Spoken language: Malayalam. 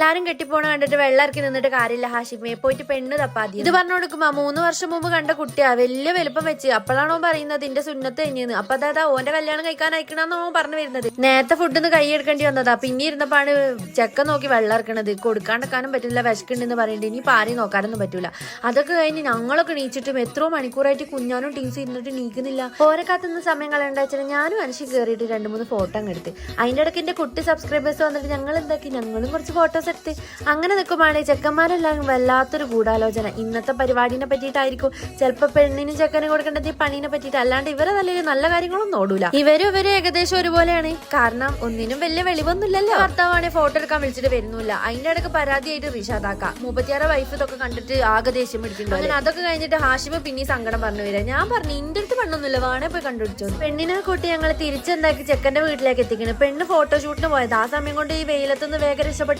എല്ലാരും കെട്ടിപ്പോണ കണ്ടിട്ട് വെള്ളമിറക്കി നിന്നിട്ട് കാര്യമില്ല ഹാഷിമേ പോയിട്ട് പെണ്ണ് തപ്പാതി. ഇത് പറഞ്ഞു കൊടുക്കുമ്പോ 3 വർഷം മുമ്പ് കണ്ട കുട്ടിയാ വലിയ വലുപ്പം വെച്ച്. അപ്പോഴാണോ പറയുന്നത് ഇന്റെ സുന്നത്ത് കഴിഞ്ഞെന്ന്. അപ്പൊ അതാ ഓന്റെ കല്യാണം കഴിക്കാൻ അയക്കണമെന്നോ പറഞ്ഞു വരുന്നത്. നേരത്തെ ഫുഡിന്ന് കൈയെടുക്കേണ്ടി വന്നതാ. പിന്നെ ഇരുന്നപ്പാണ് ചെക്ക നോക്കി വെള്ളം ഇറക്കണത്. കൊടുക്കാണ്ടിരിക്കാനും പറ്റില്ല, വിശക്കുണ്ടെന്ന് പറയണ്ടേ. ഇനി പാരി നോക്കാനൊന്നും പറ്റൂല. അതൊക്കെ കഴിഞ്ഞ് ഞങ്ങളൊക്കെ നീച്ചിട്ടും എത്രയോ മണിക്കൂറായിട്ട് കുഞ്ഞാനും ടീംസ് ഇരുന്നിട്ട് നീക്കുന്നില്ല. ഓരെ കാത്തുന്ന സമയം കളയണ്ട വെച്ചാൽ ഞാനും മനുഷ്യ കയറിയിട്ട് 2-3 ഫോട്ടോ അങ്ങ് എടുത്ത്. അതിന്റെ ഇടയ്ക്ക് എന്റെ കുട്ടി സബ്സ്ക്രൈബേഴ്സ് വന്നിട്ട് ഞങ്ങൾ എന്താക്കി, ഞങ്ങളും കുറച്ച് ഫോട്ടോസ് എടുത്ത്. അങ്ങനെ നിൽക്കുമ്പോഴാണ് ചെക്കന്മാരെല്ലാവരും വല്ലാത്തൊരു ഗൂഢാലോചന. ഇന്നത്തെ പരിപാടിനെ പറ്റിയിട്ടായിരിക്കും. ചിലപ്പോൾ പെണ്ണിനും ചെക്കനും കൊടുക്കേണ്ടത് ഈ പണീനെ പറ്റിയിട്ട്. അല്ലാണ്ട് ഇവരെ തലയിൽ നല്ല കാര്യങ്ങളൊന്നും ഓടൂല. ഇവരും ഏകദേശം ഒരുപോലെയാണ്. കാരണം ഒന്നിനും വലിയ വെളിവൊന്നുമില്ലല്ലോ. ഭർത്താവാണെങ്കിൽ ഫോട്ടോ എടുക്കാൻ വിളിച്ചിട്ട് വരുന്നില്ല. അതിന്റെ ഇടയ്ക്ക് പരാതിയായിട്ട് റിഷാദാക്കാം. 36 വൈഫ് ഇതൊക്കെ കണ്ടിട്ട് ആകെ ദേഷ്യം പിടിക്കുന്നു. അങ്ങനെ അതൊക്കെ കഴിഞ്ഞിട്ട് ഹാഷിമ പിന്നെ സങ്കടം പറഞ്ഞു വരാം. ഞാൻ പറഞ്ഞു ഇന്റെ അടുത്ത് പെണ്ണൊന്നുമില്ല, വേണേ പോയി കണ്ടുപിടിച്ചോ. പെണ്ണിനെ കൂട്ടി ഞങ്ങൾ തിരിച്ചെന്താക്കി ചെക്കന്റെ വീട്ടിലേക്ക് എത്തിക്കണം. പെണ്ണ് ഫോട്ടോഷൂട്ടിന് പോയത്. ആ സമയം കൊണ്ട് ഈ വെയിലത്തുനിന്ന് വേഗം രക്ഷപ്പെട്ട്